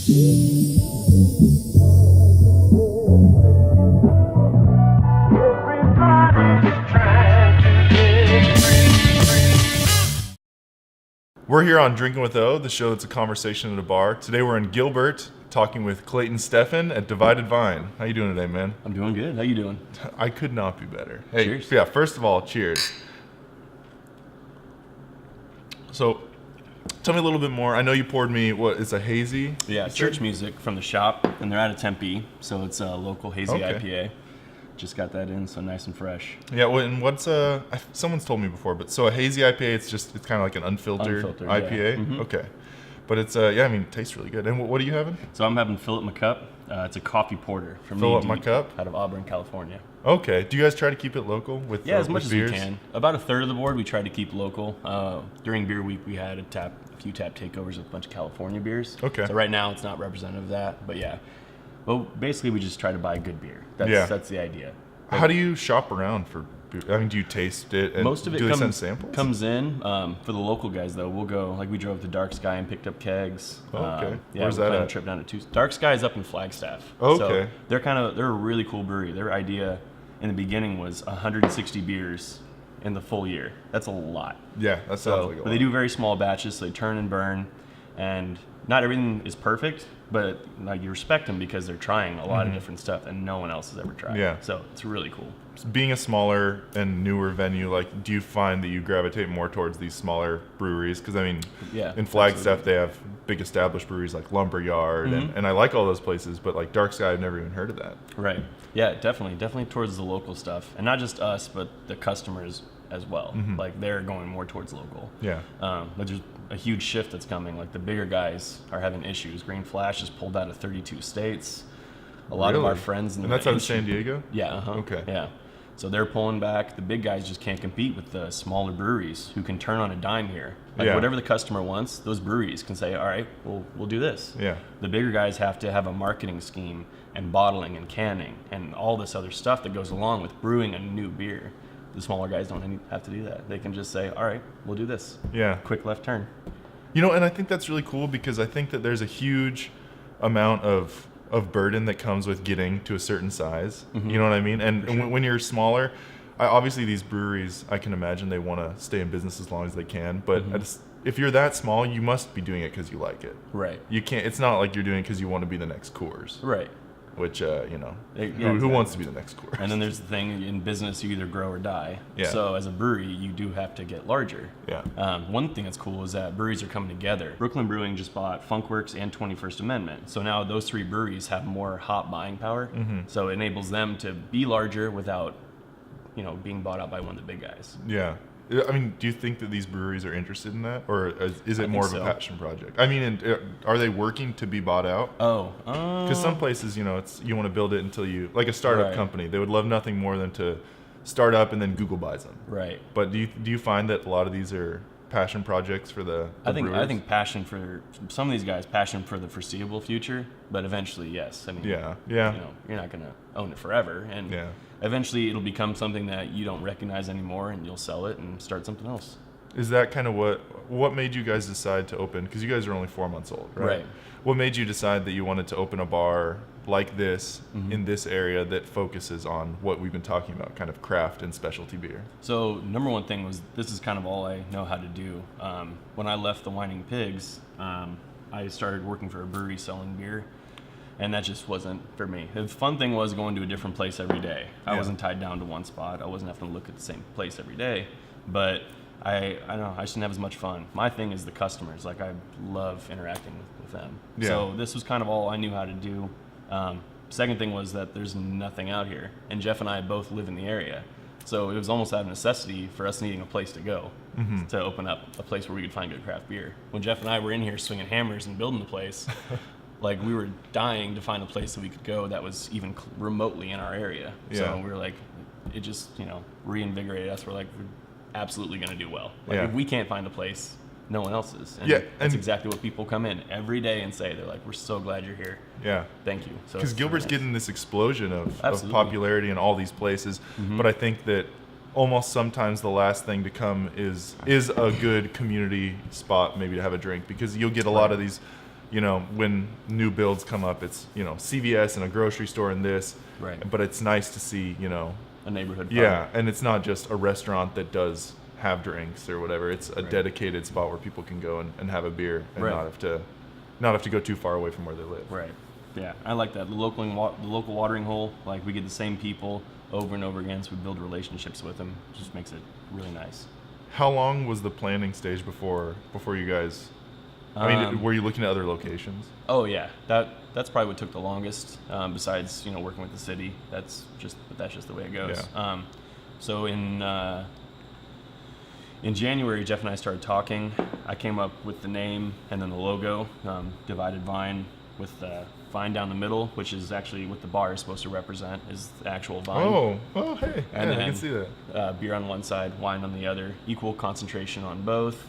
We're here on Drinking with O, the show that's a conversation at a bar. Today we're in Gilbert, talking with Clayton Steffen at Divided Vine. How you doing today, man? I'm doing good. How you doing? I could not be better. Hey, cheers. Yeah, first of all, cheers. So, tell me a little bit more. I know you poured me, it's a hazy? Yeah, church music from the shop, and they're out of Tempe, so it's a local hazy IPA. Just got that in, so nice and fresh. Yeah, well, and what's someone's told me before, but so a hazy IPA, it's kind of like an unfiltered IPA? Yeah. Mm-hmm. Okay. But it's, it tastes really good. And what are you having? So I'm having Fill Up My Cup. It's a coffee porter from Fill Up My Cup? out of Auburn, California. Okay. Do you guys try to keep it local with as much with as beers? we can. About a third of the board we try to keep local. During beer week we had a few tap takeovers with a bunch of California beers. Okay. So right now it's not representative of that, but yeah. Well, basically we just try to buy good beer. That's the idea. How do you shop around for beer? I mean, do you taste it? And most of it do they send samples? comes in. For the local guys, though, we'll go, like we drove to Dark Sky and picked up kegs. Oh, okay. Where's that at? A trip down to Tucson. Dark Sky is up in Flagstaff. Oh, so okay. They're a really cool brewery. Their idea in the beginning was 160 beers in the full year. That's a lot. Yeah, that sounds like a lot. But they do very small batches, so they turn and burn, and not everything is perfect, but like you respect them because they're trying a lot of different stuff and no one else has ever tried. Yeah. So it's really cool. Being a smaller and newer venue, like, do you find that you gravitate more towards these smaller breweries? Because, I mean, in Flagstaff, they have big established breweries like Lumberyard, and I like all those places, but like Dark Sky, I've never even heard of that. Right. Yeah, definitely towards the local stuff. And not just us, but the customers as well. Like, they're going more towards local. Yeah. But there's a huge shift that's coming. Like, the bigger guys are having issues. Green Flash is pulled out of 32 states. A lot of our friends in the And that's out of industry- San Diego? Yeah, Okay. Yeah. So they're pulling back. The big guys just can't compete with the smaller breweries who can turn on a dime here. Like, whatever the customer wants, those breweries can say, all right, we'll do this. Yeah. The bigger guys have to have a marketing scheme and bottling and canning and all this other stuff that goes along with brewing a new beer. The smaller guys don't have to do that. They can just say, all right, we'll do this. Yeah. Quick left turn. You know, and I think that's really cool because I think that there's a huge amount of burden that comes with getting to a certain size. You know what I mean? And when you're smaller, obviously these breweries, I can imagine they want to stay in business as long as they can. But if you're that small, you must be doing it because you like it. Right. You can't. It's not like you're doing it because you want to be the next Coors. Right. Which, who Exactly. wants to be the next Coors? And then there's the thing, in business, you either grow or die. Yeah. So as a brewery, you do have to get larger. Yeah. One thing that's cool is that breweries are coming together. Brooklyn Brewing just bought Funkworks and 21st Amendment. So now those three breweries have more hop buying power. So it enables them to be larger without, being bought out by one of the big guys. Yeah. I mean, do you think that these breweries are interested in that? Or is it more of a passion project? I mean, are they working to be bought out? Oh. Because some places, you want to build it until like a startup company. They would love nothing more than to start up and then Google buys them. Right. But do you find that a lot of these are passion projects for the brewers? I think passion for some of these guys, passion for the foreseeable future, but eventually, yes. I mean, yeah. You're not going to own it forever. And eventually it'll become something that you don't recognize anymore and you'll sell it and start something else. Is that kind of what made you guys decide to open? Because you guys are only 4 months old, right? Right. What made you decide that you wanted to open a bar like this in this area that focuses on what we've been talking about, kind of craft and specialty beer? So number one thing was, this is kind of all I know how to do. When I left the Whining Pigs, I started working for a brewery selling beer. And that just wasn't for me. The fun thing was going to a different place every day. I wasn't tied down to one spot. I wasn't having to look at the same place every day. But I don't know, I just didn't have as much fun. My thing is the customers. Like, I love interacting with them. Yeah. So this was kind of all I knew how to do. Second thing was that there's nothing out here. And Jeff and I both live in the area. So it was almost out of necessity for us needing a place to go to open up a place where we could find good craft beer. When Jeff and I were in here swinging hammers and building the place, like, we were dying to find a place that we could go that was even remotely in our area. So we were like, it just, reinvigorated us. We're like, we're absolutely going to do well. Like, if we can't find a place, no one else is. And that's exactly what people come in every day and say. They're like, we're so glad you're here. Yeah. Thank you. Because Gilbert's getting this explosion of popularity in all these places. Mm-hmm. But I think that almost sometimes the last thing to come is a good community spot maybe to have a drink, because you'll get a lot of these you know, when new builds come up, it's, you know, CVS and a grocery store and this. Right. But it's nice to see, you know, A neighborhood. yeah, and it's not just a restaurant that does have drinks or whatever. It's a dedicated spot where people can go and have a beer and not have to go too far away from where they live. Right. Yeah, I like that. The local watering hole, like we get the same people over and over again, so we build relationships with them. It just makes it really nice. How long was the planning stage before you guys? I mean, were you looking at other locations? Oh yeah, that's probably what took the longest. Besides, you know, working with the city, that's just the way it goes. Yeah. So in January, Jeff and I started talking. I came up with the name and then the logo, Divided Vine, with the vine down the middle, which is actually what the bar is supposed to represent, is the actual vine. Oh, hey, And yeah, then, I can see that. Beer on one side, wine on the other, equal concentration on both.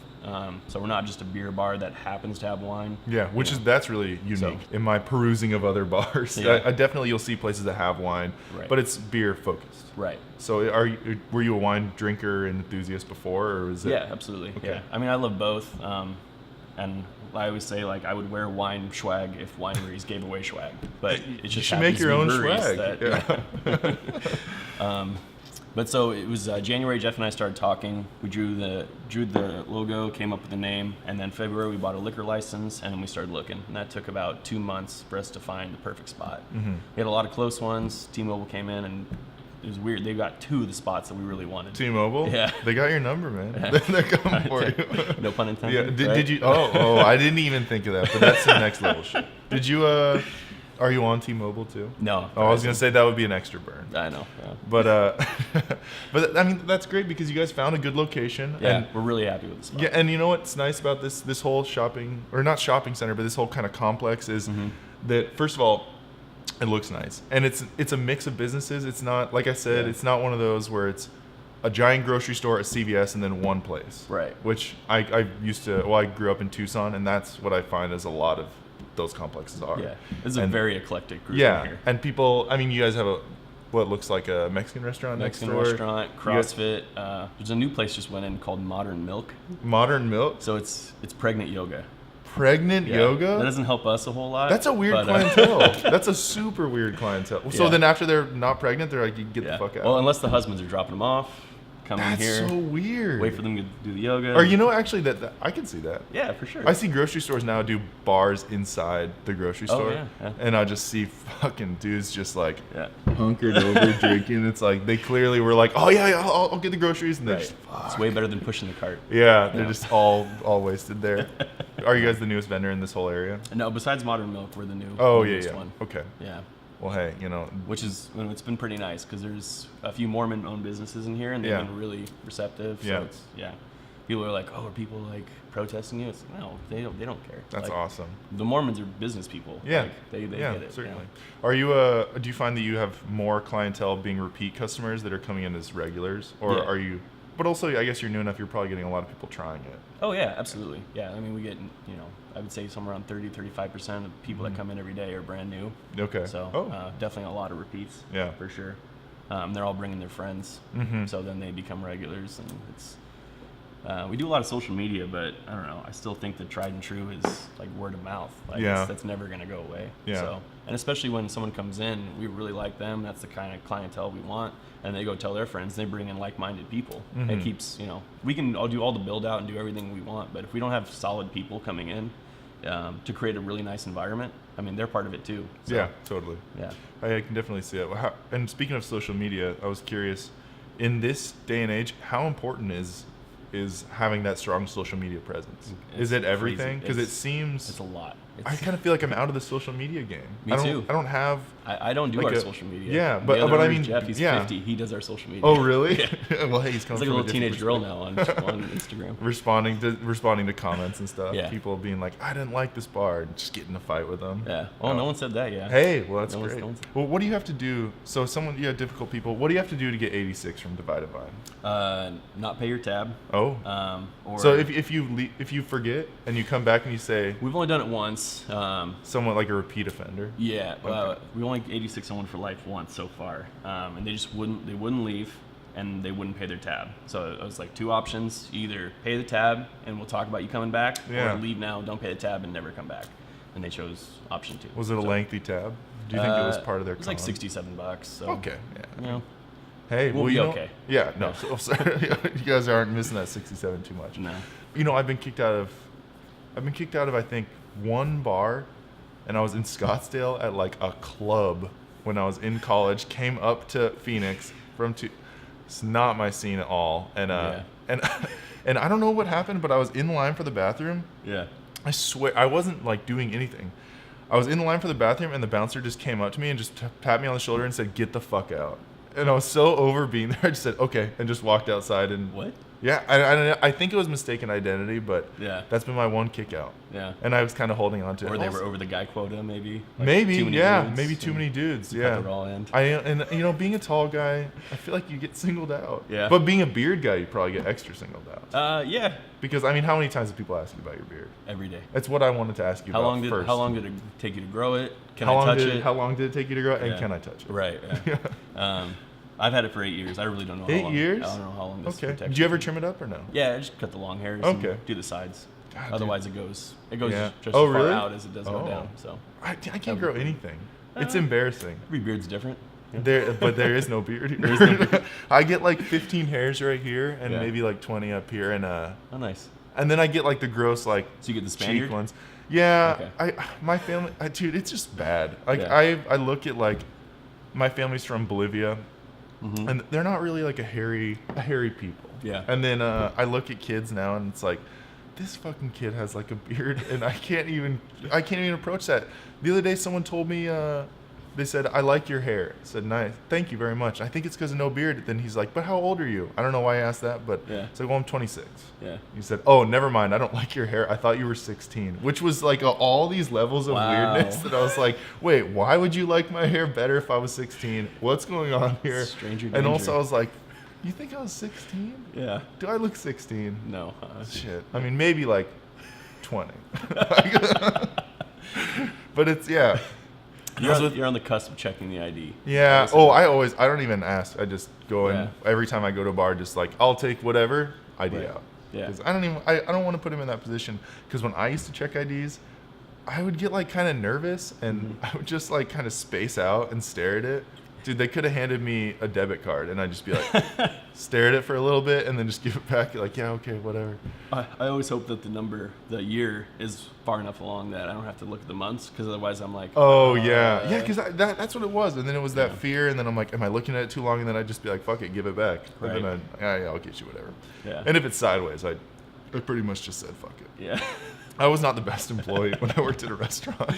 So we're not just a beer bar that happens to have wine. Yeah, that's really unique in my perusing of other bars. Yeah. I definitely, you'll see places that have wine, but it's beer focused. Right. So were you a wine drinker and enthusiast before, or was it? Yeah, absolutely. Okay. Yeah. I mean, I love both. And I always say, like, I would wear wine swag if wineries gave away swag. But it just you should make your own swag. But so it was January. Jeff and I started talking. We drew the logo, came up with the name, and then February we bought a liquor license, and then we started looking. And that took about 2 months for us to find the perfect spot. Mm-hmm. We had a lot of close ones. T-Mobile came in, and it was weird. They got 2 of the spots that we really wanted. T-Mobile? Yeah. They got your number, man. They're coming for you. No pun intended. Yeah. Right? Did you? Oh, I didn't even think of that. But that's the next level shit. Did you? Are you on T-Mobile too? No. Oh, I was gonna say that would be an extra burn. I know. Yeah. But but I mean that's great because you guys found a good location. Yeah, And, we're really happy with the spot. yeah, and you know what's nice about this whole shopping, or not shopping center, but this whole kind of complex is that, first of all, it looks nice, and it's a mix of businesses. It's not, like I said, it's not one of those where it's a giant grocery store, a CVS, and then one place. Right. Which I grew up in Tucson, and that's what I find is a lot of those complexes are. Yeah, it's a very eclectic group Yeah, in here. and people, I mean, you guys have what looks like a Mexican restaurant Mexican next door. restaurant, CrossFit. There's a new place just went in called Modern Milk. Modern Milk? So it's pregnant yoga. Pregnant yoga? That doesn't help us a whole lot. That's a weird clientele. That's a super weird clientele. So then after they're not pregnant, they're like, you get the fuck out. Well, unless the husbands are dropping them off, come in here. That's so weird. Wait for them to do the yoga. Or, you know, actually, that I can see that. Yeah, for sure. I see grocery stores now do bars inside the grocery store. Yeah. And I just see fucking dudes just like hunkered over drinking. It's like they clearly were like, oh yeah, I'll get the groceries, and they're just, fuck. It's way better than pushing the cart. Yeah, they're just all wasted there. Are you guys the newest vendor in this whole area? No, besides Modern Milk, we're the newest one. Okay. Yeah. Well, hey, you know, which is, it's been pretty nice because there's a few Mormon-owned businesses in here, and they've been really receptive. So people are like, oh, are people like protesting you? It's like, no, they don't care. That's like, awesome. The Mormons are business people. Yeah, like, they get it. Certainly. Are you do you find that you have more clientele being repeat customers that are coming in as regulars, or are you? But also, I guess you're new enough. You're probably getting a lot of people trying it. Oh yeah, absolutely. Yeah, I mean, we get, I would say somewhere around 30-35% of people that come in every day are brand new. Okay. So definitely a lot of repeats. Yeah, for sure. They're all bringing their friends, so then they become regulars, and it's. We do a lot of social media, but I don't know. I still think the tried and true is like word of mouth. Like that's never gonna go away. Yeah. So, and especially when someone comes in, we really like them. That's the kind of clientele we want, and they go tell their friends. They bring in like-minded people. It keeps, we can all do all the build out and do everything we want, but if we don't have solid people coming in to create a really nice environment, I mean, they're part of it too. So, yeah, totally. Yeah. I can definitely see it. And speaking of social media, I was curious, in this day and age, how important is having that strong social media presence? Is it everything? Because it seems it's a lot. I kind of feel like I'm out of the social media game. Me too. I don't have. I don't do our social media. Yeah, but I mean, Jeff, he's 50. He does our social media. Oh, really? Well, hey, he's coming. He's like a little teenage girl now on Instagram. responding to comments and stuff. Yeah. People being like, I didn't like this bar, and just get in a fight with them. Yeah. Oh, no one said that. Yeah. Hey, well, that's great. No one Well, what do you have to do? So, you have difficult people. What do you have to do to get 86 from Divided Vine? Not pay your tab. Oh. Or so if you forget and you come back and you say, we've only done it once. Somewhat like a repeat offender. Yeah. We only 86 someone for life once so far, and they just wouldn't leave, and they wouldn't pay their tab. So it was like 2 options: either pay the tab and we'll talk about you coming back, or leave now, don't pay the tab, and never come back. and they chose option 2. Was it a lengthy tab? Do you think it was part of their? It was like $67. So, okay. Yeah. You know, hey, we'll be okay. Yeah. No. So, sorry. You guys aren't missing that 67 too much. No. You know, I've been kicked out of I think one bar, and I was in Scottsdale at like a club when I was in college. Came up to Phoenix from it's not my scene at all, and and I don't know what happened, but I was in line for the bathroom. Yeah. I swear I wasn't like doing anything. I was in the line for the bathroom, and the bouncer just came up to me and just tapped me on the shoulder and said, "Get the fuck out." And I was so over being there, I just said, "Okay," and just walked outside. And What? Yeah, I think it was mistaken identity, but Yeah. that's been my one kick out. Yeah. And I was kind of holding on to it. Or they were over the guy quota, maybe. Like Maybe, too many yeah, dudes, maybe too many dudes. cut Yeah. the raw end. And you know, being a tall guy, I feel like you get singled out. Yeah. But being a beard guy, you probably get extra singled out. Yeah. Because I mean, how many times do people ask you about your beard? Every day. That's what I wanted to ask you about first. How long did it take you to grow it? Can how I long touch did it? How long did it take you to grow it? And Yeah. can I touch it? Right. Yeah. I've had it for 8 years. I really don't know how 8 long. years? I don't know how long this Okay. protection. Did you ever trim it up or no? Yeah, I just cut the long hairs Okay. and do the sides. God, dude. Otherwise, it goes Yeah. just Oh, as far really? out as it does go down. So I can't grow anything. It's embarrassing. every beard's different. But there is no beard here. I get like 15 hairs right here and Yeah. maybe like 20 up here, and Oh, nice. and then I get like the gross like So you get the cheek Spaniard? ones. Yeah, Okay. my family, dude, it's just bad. Like Yeah. I look at like my family's from Bolivia, and they're not really like a hairy people. Yeah. And then I look at kids now, and it's like, this fucking kid has like a beard, and I can't even approach that. The other day, someone told me, they said, "I like your hair." I said, "Nice, thank you very much." I think it's because of no beard. Then he's like, "But how old are you?" I don't know why I asked that, but Yeah. it's like, "Well, I'm 26." Yeah. He said, "Oh, never mind. I don't like your hair. I thought you were 16," which was like all these levels of Wow. weirdness that I was like, "Wait, why would you like my hair better if I was 16? What's going on here?" Stranger And danger. also, I was like, "You think I was 16? Yeah. Do I look 16?" No. Shit. I mean, maybe like 20. But it's You're on the cusp of checking the ID. Yeah. Obviously. I don't even ask. I just go in Yeah. every time I go to a bar. Just like, I'll take whatever ID Right. out. Yeah. Because I don't want to put him in that position. Because when I used to check IDs, I would get like kind of nervous, and I would just like kind of space out and stare at it. Dude, they could have handed me a debit card, and I'd just be like, stare at it for a little bit, and then just give it back. Like, yeah, okay, whatever. I always hope that the year is far enough along that I don't have to look at the months, because otherwise I'm like, Oh yeah, yeah, because that's what it was, and then it was that fear, and then I'm like, am I looking at it too long? And then I'd just be like, fuck it, give it back. Right. And then yeah, I'll get you whatever. Yeah. And if it's sideways, I pretty much just said fuck it. Yeah. I was not the best employee when I worked at a restaurant,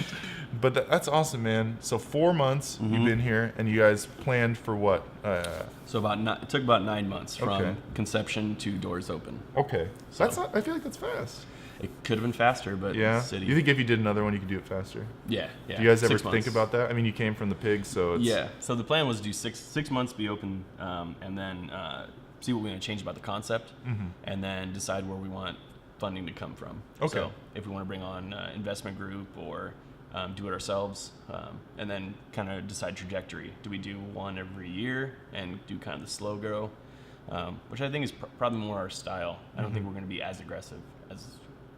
but that's awesome, man. So 4 months you've been here, and you guys planned for what? So it took about 9 months from Okay. conception to doors open. Okay, So- that's not. I feel like that's fast. It could have been faster, but Yeah. city. You think if you did another one, you could do it faster? Yeah. Do you guys ever 6 think months. about that? I mean, you came from the pigs, so it's Yeah. So the plan was to do six months, be open, and then see what we're going to change about the concept, and then decide where we want funding to come from. Okay. So if we want to bring on investment group or do it ourselves, and then kind of decide trajectory. Do we do one every year and do kind of the slow grow, which I think is probably more our style. I don't think we're going to be as aggressive as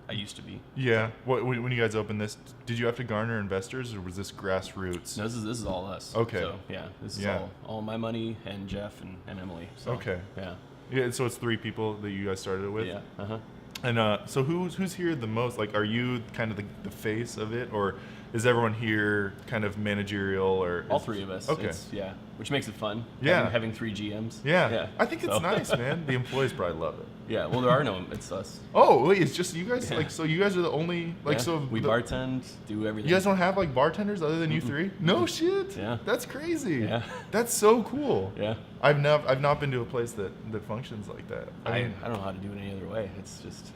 I used to be. Yeah. When you guys opened this, did you have to garner investors, or was this grassroots? No, this is all us. Okay. So yeah, this is Yeah. all my money and Jeff and Emily. So, Okay. Yeah. Yeah. So it's 3 people that you guys started it with. Yeah. Uh-huh. And so who's here the most? Like, are you kind of the face of it, or is everyone here kind of managerial, or All 3 of us. Okay. Yeah. Which makes it fun. Yeah. Having 3 GMs. Yeah. Yeah. I think it's So- nice, man. The employees probably love it. Yeah. Well, there are no. It's us. Oh wait, it's just you guys. Yeah. Like, so you guys are the only like Yeah. so we the- bartend, do everything. You guys don't have like bartenders other than you 3? No shit. Yeah. That's crazy. Yeah. That's so cool. Yeah. I've not been to a place that functions like that. I don't know how to do it any other way. It's just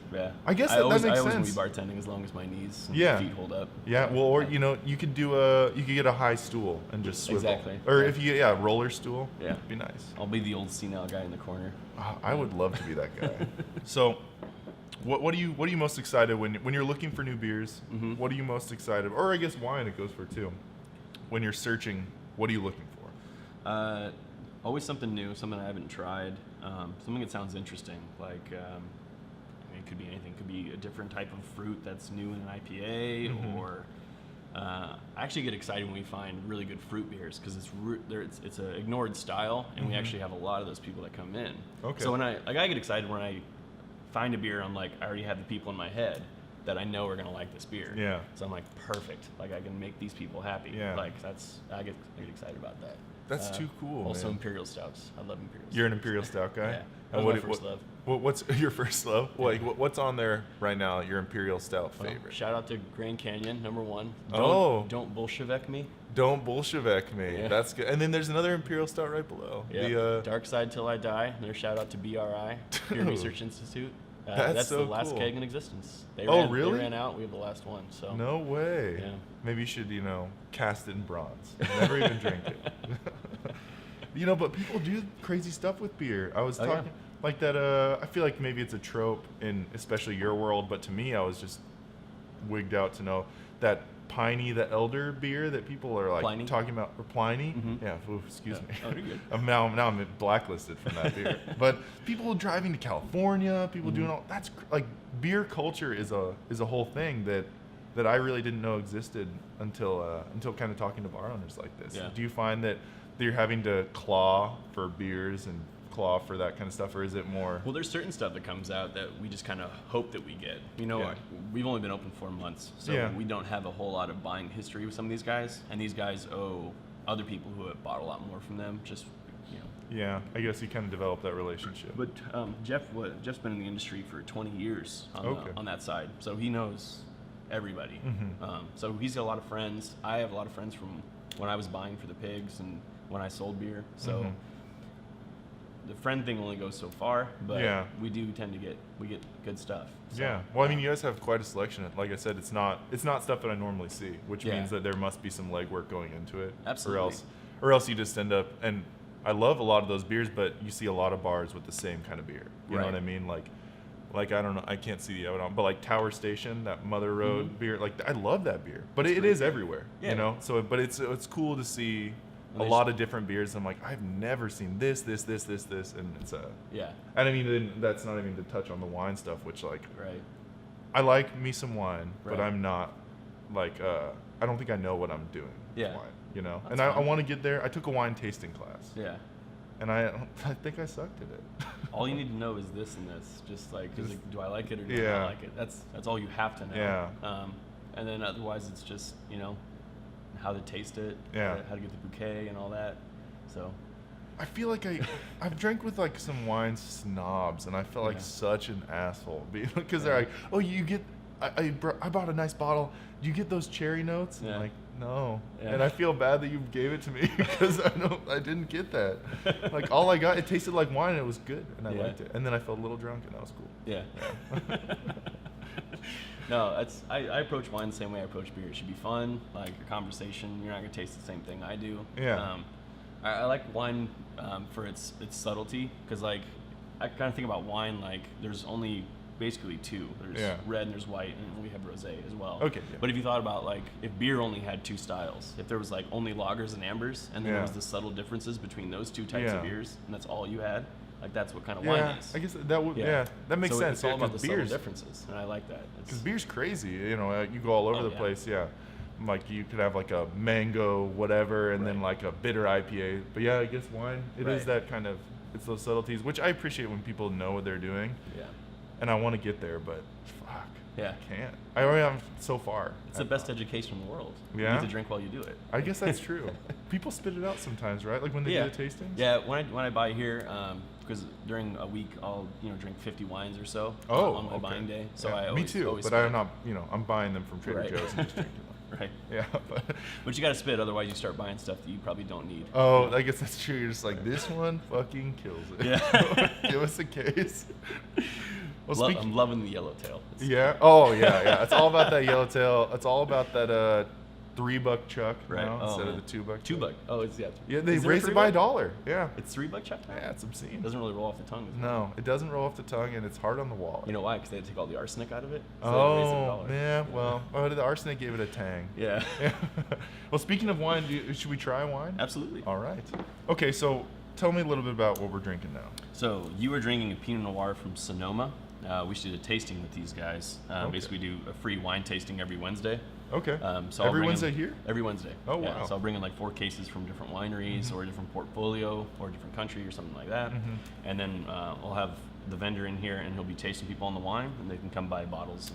I guess that always, makes I always sense. want to be bartending as long as my knees and Yeah. feet hold up. Yeah, well, or you could get a high stool and just swivel. Exactly. Or Yeah. if you roller stool. Yeah. That'd be nice. I'll be the old senile guy in the corner. I would love to be that guy. So, what are you most excited when you're looking for new beers? Mm-hmm. What are you most excited, or I guess wine it goes for too. When you're searching, what are you looking for? Always something new, something I haven't tried, something that sounds interesting. Like, it could be anything. It could be a different type of fruit that's new in an IPA, Mm-hmm. or I actually get excited when we find really good fruit beers because it's an ignored style, and we actually have a lot of those people that come in. Okay. So I get excited when I find a beer. I'm like, I already have the people in my head that I know are gonna like this beer. Yeah. So I'm like, perfect. Like I can make these people happy. Yeah. Like I get excited about that. That's too cool. Also, man. Imperial Stouts. I love Imperial Stouts. You're an Imperial Stout guy. Yeah. And That was my first love. What's your first love? Like, what's on there right now? Your Imperial Stout favorite? Shout out to Grand Canyon, #1. Don't Bolshevik me. Don't Bolshevik me. Yeah. That's good. And then there's another Imperial Stout right below. Yeah. Dark Side Till I Die. Another shout out to BRI, Beer Research Institute. That's so the last cool. keg in existence. Really? They ran out. We have the last one. So. No way. Yeah. Maybe you should, cast it in bronze. Never even drink it. But people do crazy stuff with beer. I was talking like that. I feel like maybe it's a trope in especially your world, but to me, I was just wigged out to know that Piney the Elder beer that people are like Pliny? talking about, or Pliny. Mhm. Yeah, excuse me. Oh, you're good. Now I'm blacklisted from that beer. But people driving to California, people doing all that's like beer culture is a whole thing that I really didn't know existed until kind of talking to bar owners like this. Yeah. Do you find that you're having to claw for beers and claw for that kind of stuff, or is it more? Well, there's certain stuff that comes out that we just kind of hope that we get. Yeah. We've only been open 4 months, so we don't have a whole lot of buying history with some of these guys, and these guys owe other people who have bought a lot more from them. Yeah, I guess you kind of develop that relationship. But Jeff's been in the industry for 20 years on that side, so he knows everybody. So he's got a lot of friends. I have a lot of friends from when I was buying for the pigs and when I sold beer. So the friend thing only goes so far, but we do tend to get good stuff. So, yeah. Well, I mean, you guys have quite a selection. Like I said, it's not stuff that I normally see, which means that there must be some legwork going into it. Absolutely. Or else you just end up, and I love a lot of those beers, but you see a lot of bars with the same kind of beer. You know what I mean? Like I don't know, I can't see the other one, but like Tower Station, that Mother Road beer, like I love that beer, but it is everywhere. Yeah. So, but it's cool to see a lot of different beers. I'm like, I've never seen this, and it's yeah. And I mean, that's not even to touch on the wine stuff, which like, Right. I like me some wine, but Right. I'm not like, I don't think I know what I'm doing with Yeah. wine, That's and I fine. want to get there. I took a wine tasting class, Yeah. and I think I sucked at it. All you need to know is this and this. Just like, do I like it or do I Yeah. not like it? That's all you have to know. Yeah. And then otherwise, it's just how to taste it. Yeah. How to get the bouquet and all that. So. I feel like I've drank with like some wine snobs, and I felt like such an asshole because they're like, oh, you get. I bought a nice bottle. Do you get those cherry notes? Yeah. I'm like, no. Yeah. And I feel bad that you gave it to me because I didn't get that. Like all I got, it tasted like wine and it was good and I liked it. And then I felt a little drunk and that was cool. Yeah. No, I approach wine the same way I approach beer. It should be fun, like a conversation. You're not gonna taste the same thing I do. Yeah. I like wine for its subtlety, because like I kind of think about wine like there's only basically two. There's red and there's white, and we have rosé as well. Okay. Yeah. But if you thought about like if beer only had two styles, if there was like only lagers and ambers, and then there was the subtle differences between those two types of beers, and that's all you had, like that's what kind of wine is. I guess that would that makes sense. It's all about the subtle beers differences, and I like that. because beer's crazy. You go all over the place. Yeah. Like you could have like a mango whatever and then like a bitter IPA. But yeah, I guess wine, it is that kind of, it's those subtleties, which I appreciate when people know what they're doing. Yeah. And I want to get there, but fuck. Yeah. I can't. I already am so far. It's the best education in the world. Yeah? You get to drink while you do it. I guess that's true. People spit it out sometimes, right? Like when they do the tastings? Yeah, when I buy here, because during a week I'll drink 50 wines or so on my buying day. So I always, me too, but I'm not, I'm buying them from Trader Joe's and just drinking them. Right. Yeah. But you got to spit, otherwise you start buying stuff that you probably don't need. Oh, I guess that's true. You're just like, this one fucking kills it. Yeah. Give us a case. Well, I'm loving the yellowtail. Yeah. Oh, yeah. It's all about that yellowtail. It's all about that $3 chuck now instead of the $2 $2. Oh, it's Yeah, they raised it by $1. Yeah. It's $3 chuck now? Yeah, it's obscene. It doesn't really roll off the tongue. No, it doesn't roll off the tongue, and it's hard on the wallet. You know why? Because they had to take all the arsenic out of it. So oh, yeah. Well, the arsenic gave it a tang. Yeah. Well, speaking of wine, should we try wine? Absolutely. All right. Okay, so tell me a little bit about what we're drinking now. So you were drinking a Pinot Noir from Sonoma. We should do a tasting with these guys. Basically, we do a free wine tasting every Wednesday. Okay. So Every Wednesday here? Every Wednesday. Oh, yeah. wow. So I'll bring in like 4 cases from different wineries or a different portfolio or a different country or something like that. And then we'll have the vendor in here, and he'll be tasting people on the wine, and they can come buy bottles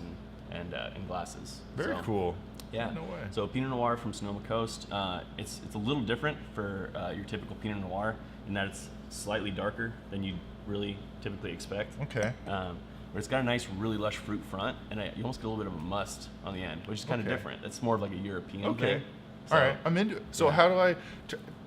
and glasses. Very cool. Yeah. No way. So Pinot Noir from Sonoma Coast, it's a little different for your typical Pinot Noir in that it's slightly darker than you really typically expect. Okay. But it's got a nice, really lush fruit front, and you almost get a little bit of a must on the end, which is kind of different. It's more of like a European thing. So, all right, I'm into it. So how do I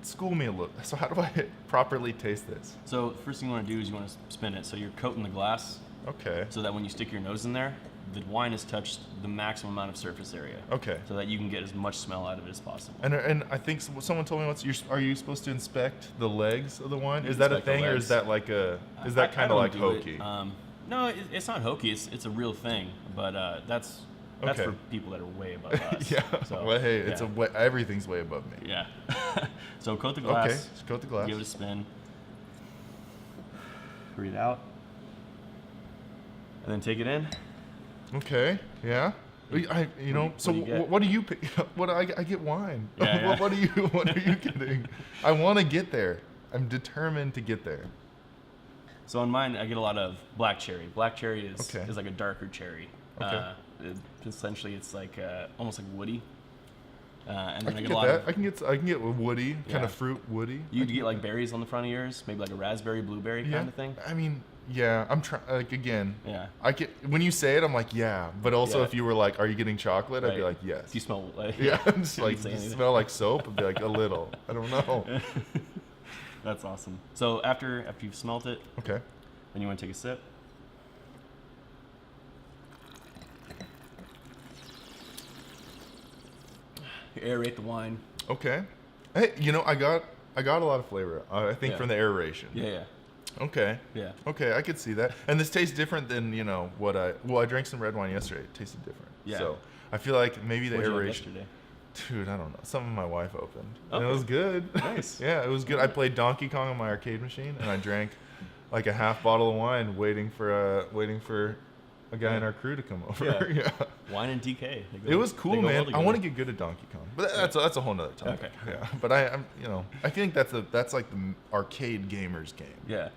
school me a little? So how do I properly taste this? So the first thing you want to do is you want to spin it. So you're coating the glass. Okay. So that when you stick your nose in there, the wine has touched the maximum amount of surface area. Okay. So that you can get as much smell out of it as possible. And I think someone told me are you supposed to inspect the legs of the wine? Is that a thing, or is that like is that kind of like hokey? No, it's not hokey. It's a real thing, but that's for people that are way above us. Yeah. So, well, hey, it's everything's way above me. Yeah. So coat the glass. Okay. Just coat the glass. Give it a spin. Breathe out. And then take it in. Okay. Yeah. What do you pick? I get wine. Yeah, yeah. What are you getting? I want to get there. I'm determined to get there. So on mine, I get a lot of black cherry. Black cherry is Okay. like a darker cherry. Okay. Essentially, it's like almost like woody. And then I I can get get a lot that. of. I can get woody, kind Yeah. of fruit woody. You get like berries on the front of yours, maybe like a raspberry, blueberry kind of thing. I mean, yeah. I'm trying. Like again. Yeah. I get when you say it, I'm like, yeah. But also, Yeah. if you were like, "Are you getting chocolate?" I'd be Right. like, "Yes." If you smell like Yeah, I'm just like, say does it anything. smell like soap? I'd be like, a little. I don't know. That's awesome. So after you've smelt it, Okay. then you want to take a sip. You aerate the wine. Okay. Hey, I got a lot of flavor. I think Yeah. from the aeration. Yeah. Okay. Yeah. Okay, I could see that. And this tastes different than what I drank some red wine yesterday. It tasted different. Yeah. So I feel like maybe the What'd you have aeration. yesterday? Dude, I don't know. Something my wife opened. And it Okay. was good. Nice. Yeah, it was good. I played Donkey Kong on my arcade machine, and I drank like a half bottle of wine, waiting for a guy in our crew to come over. Yeah. Yeah. Wine and DK. It was cool, man. I want to get good at Donkey Kong, but that's a whole nother topic. Okay. Yeah. But I think that's like the arcade gamers game. Yeah.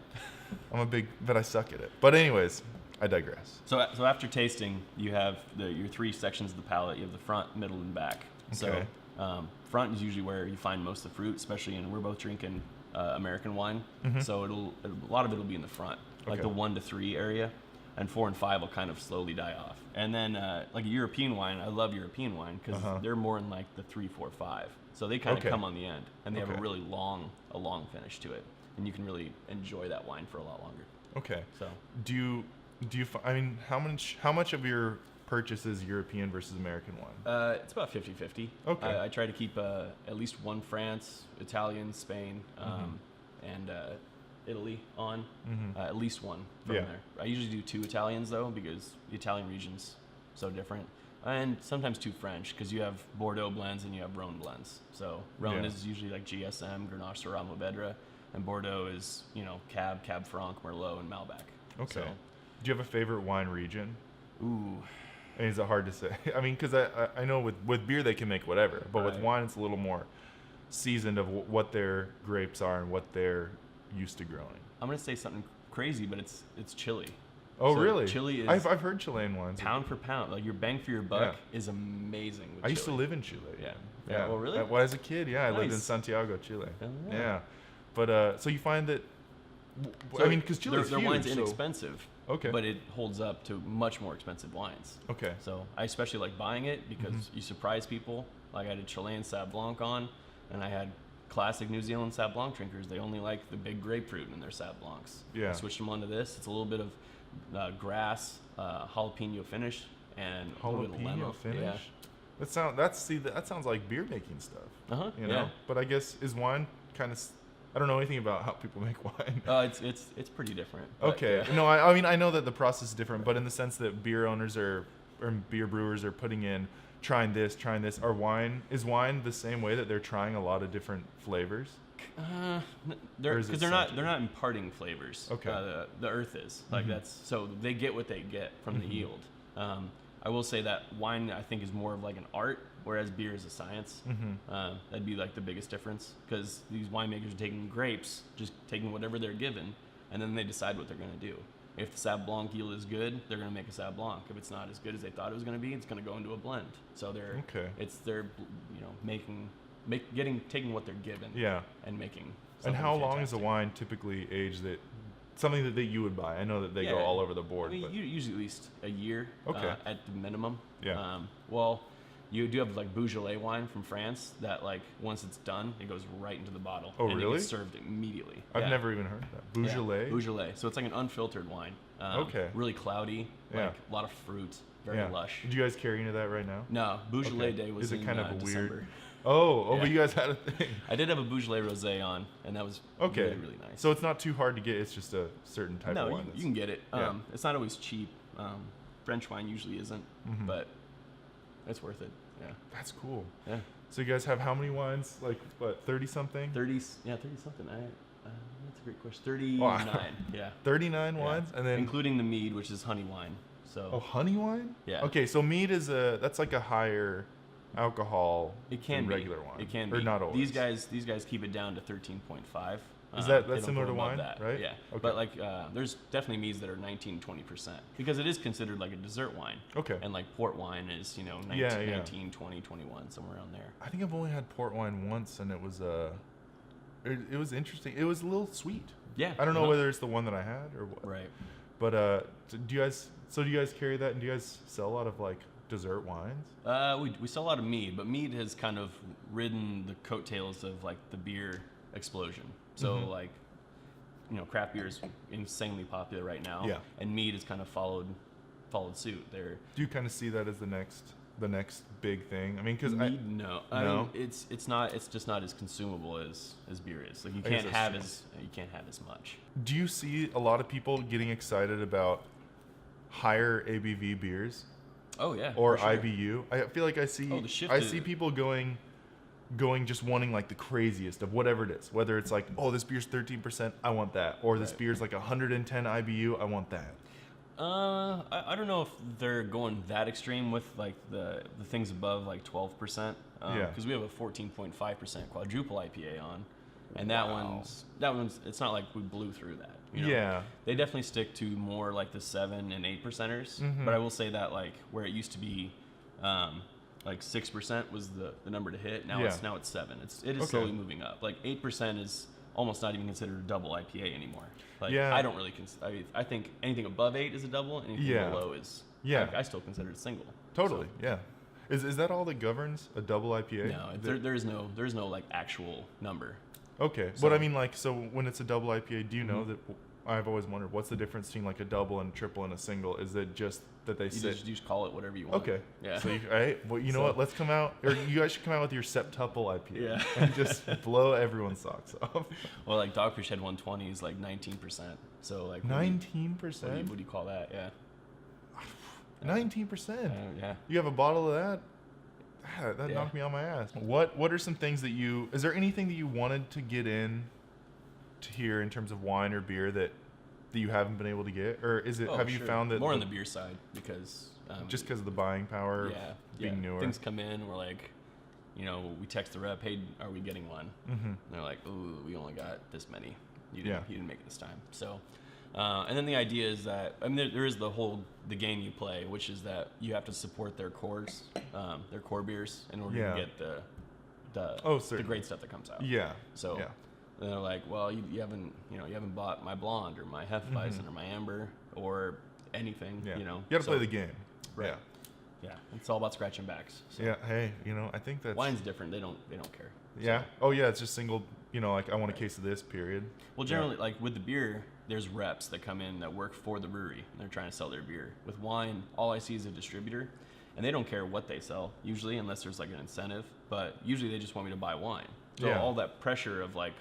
But I suck at it. But anyways, I digress. So after tasting, you have your 3 sections of the palate. You have the front, middle, and back. Okay. So front is usually where you find most of the fruit, especially we're both drinking American wine. So a lot of it'll be in the front, like Okay. the 1 to 3 area, and 4 and 5 will kind of slowly die off. And then like a European wine, I love European wine because they're more in like the 3, 4, 5. So they kind of Okay. come on the end, and they have a Okay. really long finish to it, and you can really enjoy that wine for a lot longer. Okay. So Do you? I mean, how much of your purchase is European versus American wine? it's about 50-50. Okay. I try to keep at least one France, Italian, Spain, and Italy on. At least one from Yeah. there. I usually do 2 Italians though, because the Italian region's so different. And sometimes 2 French, because you have Bordeaux blends and you have Rhone blends. So Rhone Yeah. is usually like GSM, Grenache, Syrah, Mourvedre, and Bordeaux is Cab Franc, Merlot, and Malbec. Okay. So, Do you have a favorite wine region? ooh. I mean, is it hard to say? I mean, because I know with beer they can make whatever, but with Right. wine it's a little more seasoned of what their grapes are and what they're used to growing. I'm gonna say something crazy, but it's Chile. Oh, So really? Chile is I've heard Chilean wines. pound for pound. Like your bang for your buck Yeah. is amazing. With I used to Chile. live in Chile. Yeah. Yeah. Well, really? Well, as a kid, yeah, I lived in Nice. Santiago, Chile. Oh, yeah. Yeah. But so you find that? So I mean, because Chile's their huge. wine's so- inexpensive. Okay. But it holds up to much more expensive wines. Okay. So I especially like buying it because Mm-hmm. you surprise people. Like I had a Chilean Sauv Blanc on, and I had classic New Zealand Sauv Blanc drinkers. They only like the big grapefruit in their Sauv Blancs. Yeah. I switched them onto this. It's a little bit of grass, jalapeno finish, and a little bit of lemon. Jalapeno finish. That sounds like beer making stuff. Uh-huh, You know. yeah. But I guess is wine kind of. I don't know anything about how people make wine. It's pretty different. but, Okay. yeah. No, I mean I know that the process is different, but in the sense that beer owners or beer brewers are putting in trying this. Is wine the same way that they're trying a lot of different flavors? Or They're is it because they're not centered? imparting flavors. Okay. The earth is like that's so they get what they get from the yield. I will say that wine, I think, is more of like an art, whereas beer is a science. That'd be like the biggest difference, because these winemakers are taking grapes, just taking whatever they're given, and then they decide what they're going to do. If the Sauv Blanc yield is good, they're going to make a Sauv Blanc. If it's not as good as they thought it was going to be, it's going to go into a blend. So they're taking what they're given, and making. And how long fantastic. is a wine typically aged? That something that you would buy? I know that they go all over the board. I mean, but usually at least a year, at the minimum. Yeah. Well, you do have like Beaujolais wine from France that, like, once it's done, it goes right into the bottle. Oh, and really? It gets served immediately. I've never even heard of that. Beaujolais? Yeah, Beaujolais. So it's like an unfiltered wine. Really cloudy, like a lot of fruit, very lush. Do you guys carry any of that right now? No, Beaujolais Day was in kind of a December. weird? But you guys had a thing. I did have a Beaujolais Rosé on, and that was really, really nice. So it's not too hard to get. It's just a certain type of wine. No, you can get it. It's not always cheap. French wine usually isn't, but it's worth it. Yeah. That's cool. Yeah. So you guys have how many wines? Like, what, 30-something? 30-something. That's a great question. 39. Yeah. 39 wines? And then including the mead, which is honey wine. So. Oh, honey wine? Yeah. Okay, so mead is that's like a higher alcohol than regular wine. It can be. Or not always. These guys keep it down to 13.5. Is that's similar to wine, right? Yeah. Okay. But like, there's definitely meads that are 19-20%, because it is considered like a dessert wine. Okay. And like port wine is 19, 20, 21, somewhere around there. I think I've only had port wine once, and it was it was interesting. It was a little sweet. Yeah. I don't know whether it's the one that I had or what. Right. But do you guys carry that, and do you guys sell a lot of like dessert wines? We sell a lot of mead, but mead has kind of ridden the coattails of like the beer explosion. So like, craft beer is insanely popular right now. Yeah. And mead has kind of followed suit. Do you kind of see that as the next big thing? I mean, because no. I mean, it's just not as consumable as beer is. Like you can't have as much. Do you see a lot of people getting excited about higher ABV beers? Oh yeah. Or for sure. IBU? I feel like I see see people going just wanting like the craziest of whatever it is. Whether it's like, oh, this beer's 13%, I want that. Or this beer's like 110 IBU, I want that. I don't know if they're going that extreme with like the things above like 12%. Because we have a 14.5% quadruple IPA on, and that one's it's not like we blew through that. Yeah. They definitely stick to more like the 7 and 8%ers. But I will say that like where it used to be, like 6% was the number to hit. Now it's 7. It is slowly moving up. Like 8% is almost not even considered a double IPA anymore. Like I don't really I think anything above 8 is a double, and anything below is I still consider it a single. Totally. So. Yeah. Is that all that governs a double IPA? No, there's no like actual number. Okay. So, but I mean, like, so when it's a double IPA, do you know that? I've always wondered, what's the difference between like a double and a triple and a single? Is it just that they you just call it whatever you want? Okay. Yeah. So all right. Well, you know what? Let's come out, or you guys should come out with your septuple IPA. Yeah. And just blow everyone's socks off. Well, like Dogfish Head 120 is like 19%. So like 19%. What do you call that? Yeah. 19%. Yeah. You have a bottle of that. That knocked me on my ass. What are some things that is there anything that you wanted to get in to here in terms of wine or beer that you haven't been able to get, or is it you found that more on the beer side because just because of the buying power of being newer? Things come in, we're like, we text the rep, hey, are we getting one? And they're like, ooh, we only got this many. You didn't make it this time. So and then the idea is that there is the game you play, which is that you have to support their cores, their core beers, in order to get the great stuff that comes out. Yeah. So and they're like, well, you haven't bought my blonde or my Hefeweizen or my amber or anything. Yeah. You got to play the game. Right. Yeah. It's all about scratching backs. So. Yeah. Hey, I think that's wine's different. They don't care. Yeah. So. Oh yeah, it's just single. Like I want a case of this. Period. Well, generally, like with the beer, there's reps that come in that work for the brewery, and they're trying to sell their beer. With wine, all I see is a distributor, and they don't care what they sell usually, unless there's like an incentive. But usually, they just want me to buy wine. So all that pressure of like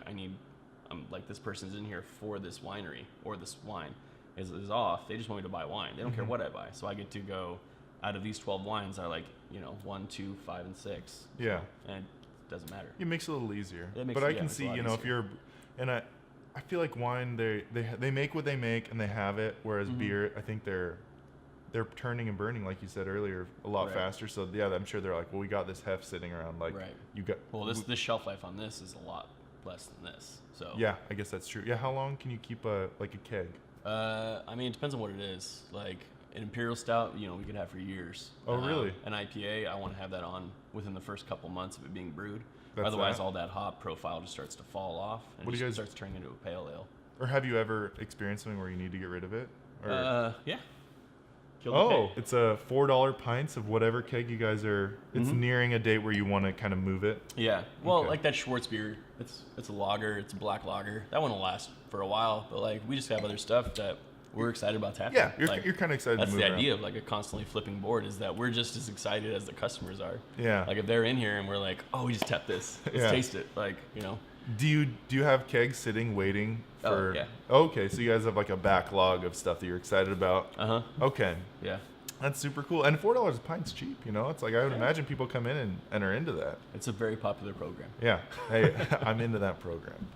like this person's in here for this winery or this wine is off. They just want me to buy wine. They don't care what I buy. So I get to go out of these 12 wines are like 1, 2, 5, and 6. Yeah. And it doesn't matter. It makes it a little easier. But I can see if you're I feel like wine they make what they make and they have it, whereas beer I think they're they're turning and burning, like you said earlier, a lot Right. faster. So yeah, I'm sure they're like, well, we got this heft sitting around. Like Right. you got. Well, this shelf life on this is a lot less than this. So Yeah, I guess that's true. Yeah, how long can you keep a keg? I mean, it depends on what it is. Like an imperial stout, you know, we could have for years. Oh, really? An IPA, I want to have that on within the first couple months of it being brewed. That's Otherwise, that? all that hop profile just starts to fall off, and What do it you just guys- starts turning into a pale ale. Or have you ever experienced something where you need to get rid of it? Or, Yeah. Killed the oh, pig. it's a $4 pints of whatever keg you guys are. It's nearing a date where you want to kind of move it. Yeah. Well, Okay. like that Schwartz beer, it's a lager, it's a black lager. That one will last for a while, but like we just have other stuff that we're excited about tapping. Yeah, you're Like, kind of excited That's to move the around. idea of like a constantly flipping board, is that we're just as excited as the customers are. Yeah. Like if they're in here and we're like, oh, we just tapped this, let's Yeah. taste it. Like, you know. Do you have kegs sitting waiting for? Oh, yeah. Okay, so you guys have like a backlog of stuff that you're excited about. Okay, Yeah. that's super cool. And $4 a pint's cheap. You know, it's like I would imagine people come in and are into that. It's a very popular program. Yeah. Hey, I'm into that program.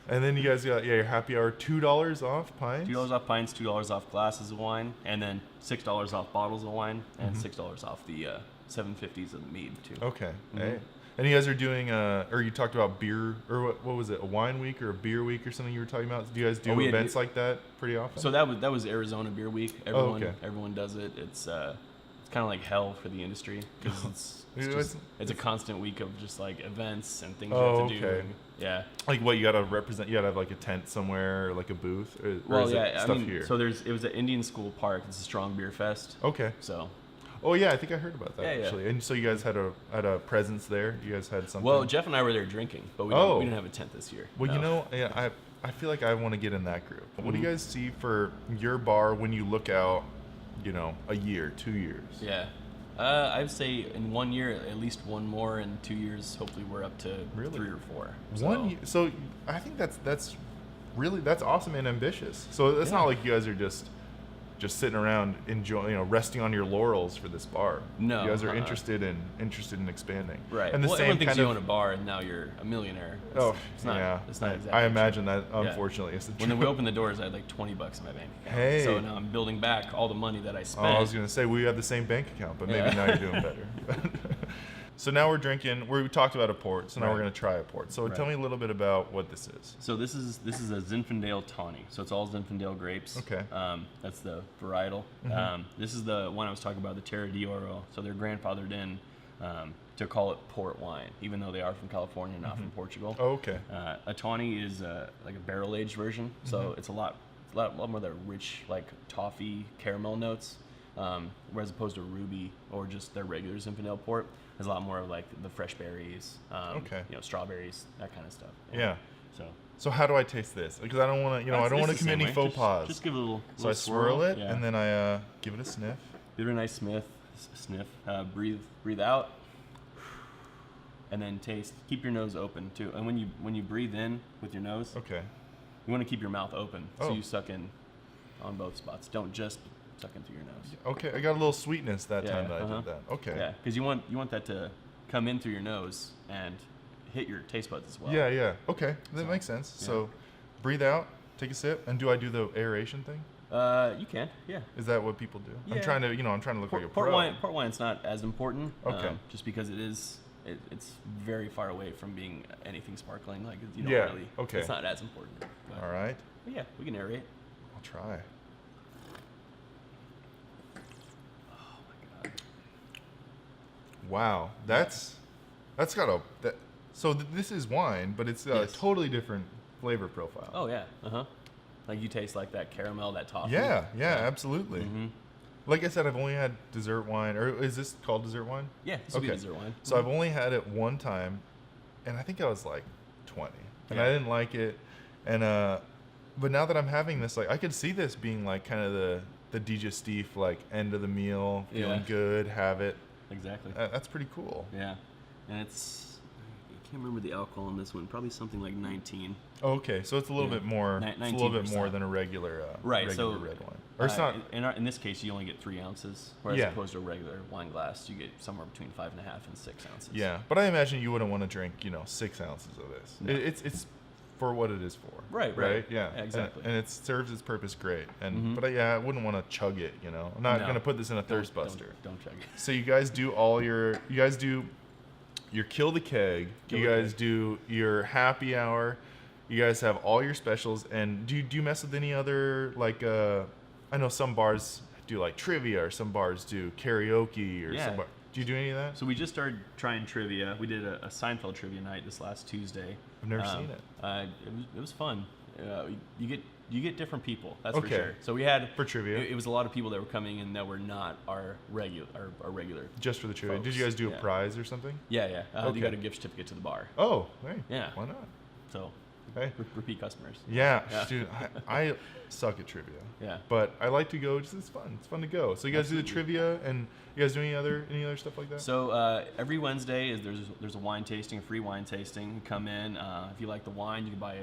And then you guys got your happy hour, $2 off pints. $2 off pints, $2 off glasses of wine, and then $6 off bottles of wine, and $6 off the 750s of the mead too. Okay. Hey. And you guys are doing, or you talked about beer, or what was it, a wine week or a beer week or something you were talking about? Do you guys do we had- events like that pretty often? So that was Arizona Beer Week. Everyone okay. everyone does it. It's kind of like hell for the industry because It's- it's a constant week of just like events and things Oh, you have to do. okay. And, yeah. Like what, you gotta represent, you gotta have like a tent somewhere or like a booth? Or Well, is yeah. it I stuff mean, here? so it was at Indian School Park. It's a strong beer fest. Okay. So, Oh yeah, I think I heard about that Yeah, yeah. actually. And so you guys had a presence there? You guys had something? well, Jeff and I were there drinking, but we didn't have a tent this year. Well, you No. know, yeah, I feel like I want to get in that group. What do you guys see for your bar when you look out, you know, a year, 2 years? Yeah. I'd say in 1 year, at least one more. In 2 years, hopefully we're up to Really? 3 or 4. So I think that's really, that's awesome and ambitious. So it's not like you guys are just sitting around enjoying, you know, resting on your laurels for this bar. No, you guys are interested in expanding. Right. And the well, same everyone thinks kind you of. own a bar and now you're a millionaire. It's not, yeah. It's not exactly. I imagine that. Yeah. Unfortunately, it's the When truth. we opened the doors, I had like $20 in my bank account. Hey. So now I'm building back all the money that I Oh, spent. I was gonna say we have the same bank account, but maybe Yeah. now you're doing better. So now we're drinking. We talked about a port, so now we're Right. gonna try a port. So Right. tell me a little bit about what this is. So this is a Zinfandel tawny. So it's all Zinfandel grapes. Okay. That's the varietal. This is the one I was talking about, the Terra di Oro. So they're grandfathered in to call it port wine, even though they are from California, not from Portugal. Oh, okay. A tawny is like a barrel aged version, so it's a lot more of that rich like toffee caramel notes, whereas opposed to ruby or just their regular Zinfandel port, there's a lot more of like the fresh berries, Okay. you know, strawberries, that kind of stuff. Yeah. So So how do I taste this? Because I don't want to, you know, I don't want to it's the commit same any way. faux pas. Just give it a little. So I little swirl it yeah. and then I give it a sniff. give it a nice sniff. Breathe out, and then taste. Keep your nose open too. And when you breathe in with your nose, Okay. you want to keep your mouth open Oh. so you suck in on both spots. Don't just suck in through your nose. Okay. I got a little sweetness that Yeah, time that I uh-huh. did that. Okay. Yeah, because you want that to come in through your nose and hit your taste buds as well. Yeah. Yeah. Okay. That So, makes sense. yeah. So breathe out, take a sip, and do I do the aeration thing? You can. Yeah. Is that what people do? I'm Yeah. trying to, I'm trying to look like a Port pro. wine's not as important. Okay. Just because it's very far away from being anything sparkling. Like you don't Yeah, really. okay. It's not as important. But, All right. but yeah, we can aerate. I'll try. Oh my god. Wow, that's got a that. So this is wine, but it's a Yes. totally different flavor profile. Oh yeah. Like you taste like that caramel, that toffee. yeah, absolutely. Mm-hmm. Like I said, I've only had dessert wine, or is this called dessert wine? Yeah. This would be dessert wine. So I've only had it one time, and I think I was like 20, and I Yeah. didn't like it. And but now that I'm having this, like I could see this being like kind of the digestif, like end of the meal, feeling Yeah. good, have it. Exactly. That's pretty cool. Yeah. And I can't remember the alcohol on this one. Probably something like 19. Okay, so it's a little Yeah. bit more. It's a little bit more 19%. than a regular, Right, regular so, red wine. Or it's not. In this case, you only get 3 ounces, whereas Yeah. opposed to a regular wine glass, you get somewhere between 5.5 and 6 ounces. Yeah, but I imagine you wouldn't want to drink, 6 ounces of this. No. It's for what it is for. Right. Yeah. Exactly. And it serves its purpose great. And Mm-hmm. but I wouldn't want to chug it. You know, I'm not No. gonna put this in a thirst buster. Don't check it. So you guys do your kill the keg. Kill you the guys keg. do your happy hour. You guys have all your specials. And do you mess with any other, like, I know some bars do like trivia, or some bars do karaoke, or Yeah. some bar. Do you do any of that? So we just started trying trivia. We did a Seinfeld trivia night this last Tuesday. I've never seen it. It was fun. You get different people. That's for Okay. sure. So we had For trivia? It was a lot of people that were coming in that were not our regular. Just for the trivia. folks. Did you guys do a Yeah. prize or something? Yeah. Okay. You got a gift certificate to the bar. Oh, hey. Yeah. Why not? So Hey. repeat customers. Yeah, Yeah. dude, I suck at trivia. Yeah. But I like to go. Just it's fun. It's fun to go. So you guys do the trivia, and you guys do any other stuff like that? So every Wednesday there's a wine tasting, a free wine tasting. You come in. If you like the wine, you can buy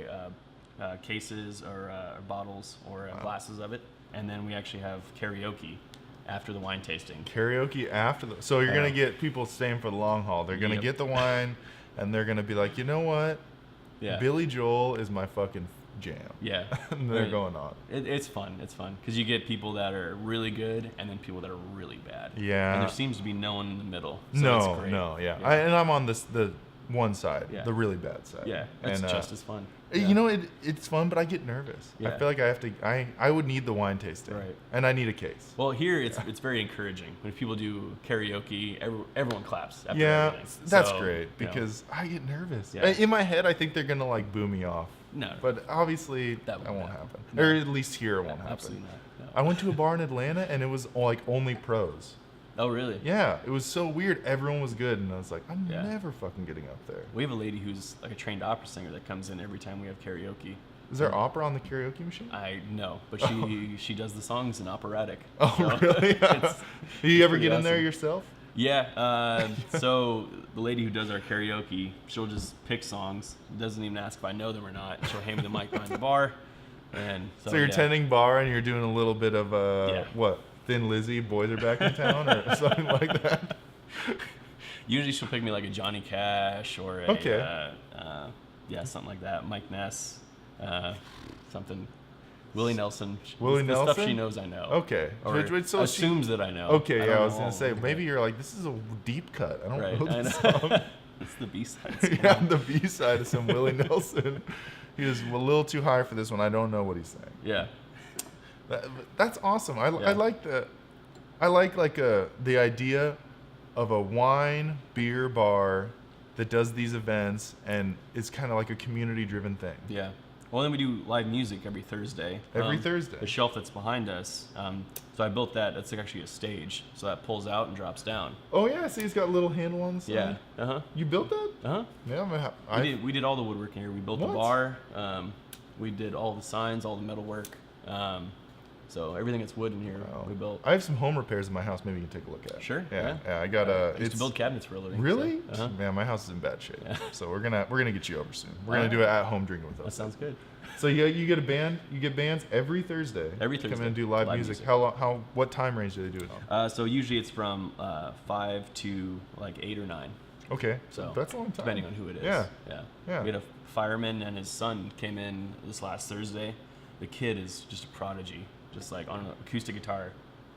cases or bottles or glasses of it, and then we actually have karaoke after the wine tasting. Karaoke after so you're gonna get people staying for the long haul. They're gonna Yep. get the wine, and they're gonna be like, you know what? Yeah. Billy Joel is my fucking jam. Yeah. And they're going on. It's fun. It's fun because you get people that are really good and then people that are really bad. Yeah. And there seems to be no one in the middle. So No, it's great. yeah. Yeah. And I'm on the one side, Yeah. the really bad side. Yeah, it's And, just as fun. You know, it's fun, but I get nervous. I Yeah. feel like I have to. I would need the wine tasting, Right. and I need a case. Well, here it's very encouraging when people do karaoke. Everyone claps. After Yeah, everything. that's So, great you know, because I get nervous. Yeah. In my head, I think they're gonna like boo me off. No. But obviously That that won't won't happen. happen. No. Or at least here it won't happen. absolutely not. No. I went to a bar in Atlanta and it was like only pros. Oh, really? Yeah, it was so weird. Everyone was good, and I was like, I'm Yeah. never fucking getting up there. We have a lady who's like a trained opera singer that comes in every time we have karaoke. Is there opera on the karaoke machine? I know, but she does the songs in operatic. Oh, So really? it's- Do you ever pretty get in there awesome. yourself? Yeah. So the lady who does our karaoke, she'll just pick songs. Doesn't even ask if I know them or not. She'll hand me the mic behind the bar, and So you're yeah. tending bar and you're doing a little bit of Yeah. what? Thin Lizzy, Boys Are Back in Town, or something like that. Usually she'll pick me like a Johnny Cash or a Okay. something like that. Mike Ness, something. Willie Nelson. Willie the stuff Nelson? she knows I know. Okay. Or Wait, so she- assumes that I know. Okay, I yeah, don't I was know gonna all say of them, maybe but- you're like, this is a deep cut. I don't Right. know I this know. song. It's the B-side. Yeah, the B side of some Willie Nelson. He was a little too high for this one. I don't know what he's saying. Yeah. That's awesome. I Yeah. like the, I like the idea of a wine beer bar that does these events and it's kind of like a community driven thing. Yeah. Well, then we do live music every Thursday. Every Thursday. The shelf that's behind us. So I built that. That's actually a stage. So that pulls out and drops down. Oh yeah, see, he's got a little handle on the side. Yeah. Uh huh. You built that? Uh huh. Yeah, We did all the woodworking here. We built What? the bar. We did all the signs, all the metal work. So everything that's wood in here, Wow. we built. I have some home repairs in my house. Maybe you can take a look at. Sure, Yeah. yeah. I got I used to build cabinets for a living. Really? So, Man, my house is in bad shape. Yeah. So we're gonna get you over soon. We're gonna Alright. do it at home drinking with us. That sounds good. So you get a band. You get bands every Thursday. Every to come in Thursday. and do live music. What time range do they do it on? So usually it's from 5 to like 8 or 9. Okay, So that's a long time. depending on who it is. Yeah. We had a fireman and his son came in this last Thursday. The kid is just a prodigy, just like on an acoustic guitar,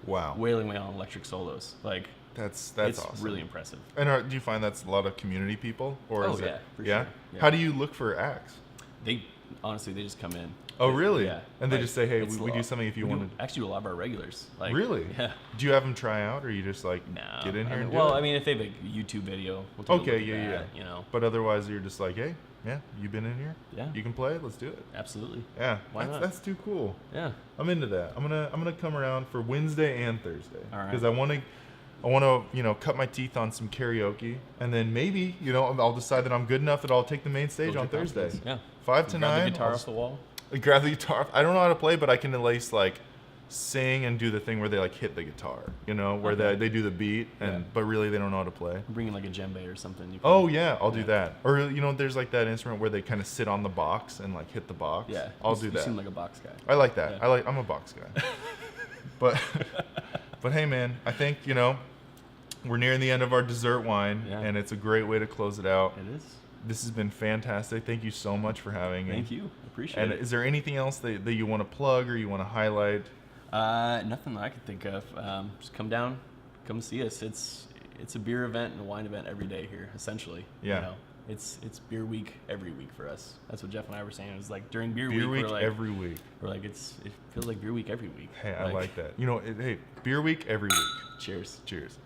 Wow. wailing away on electric solos. Like That's it's awesome. really impressive. And do you find that's a lot of community people, or Oh, is it? yeah, for yeah? sure. Yeah. How do you look for acts? They honestly they just come in. Oh, really? Yeah. And they Like, just say, "Hey, it's we do something if you we do want to." Actually, do a lot of our regulars. Like, Really? Yeah. Do you have them try out, or you just like No. get in here and do well, it? I mean, if they have a YouTube video, we'll take Okay, a look yeah, at yeah. that, you know. But otherwise, you're just like, "Hey, yeah, you been in here? Yeah. You can play. Let's do it." Absolutely. Yeah, Why not? That's too cool. Yeah. I'm into that. I'm gonna come around for Wednesday and Thursday All right. because I want to cut my teeth on some karaoke, and then maybe I'll decide that I'm good enough that I'll take the main stage Build on your Thursday. confidence. Yeah. 5 to Grab 9. the guitar I'll off the wall. grab the guitar. I don't know how to play, but I can at least like sing and do the thing where they like hit the guitar. Where Okay. they do the beat, Yeah. but really they don't know how to play. Bring in like a djembe or something. You can- Oh yeah, I'll do Yeah. that. Or there's like that instrument where they kind of sit on the box and like hit the box. Yeah. I'll You- do you that. seem like a box guy. I like that. Yeah. I'm a box guy. but but hey man, I think we're nearing the end of our dessert wine, Yeah. and it's a great way to close it out. It is. This has been fantastic. Thank you so much for having me. Thank you. Appreciate And it. is there anything else that you want to plug or you want to highlight? Nothing that I could think of. Just come down, come see us. It's a beer event and a wine event every day here, essentially. Yeah. You know, it's beer week every week for us. That's what Jeff and I were saying. It was like during beer Beer week, week every week. we're like it feels like beer week every week. Hey, I like that. Hey, beer week every week. Cheers. Cheers.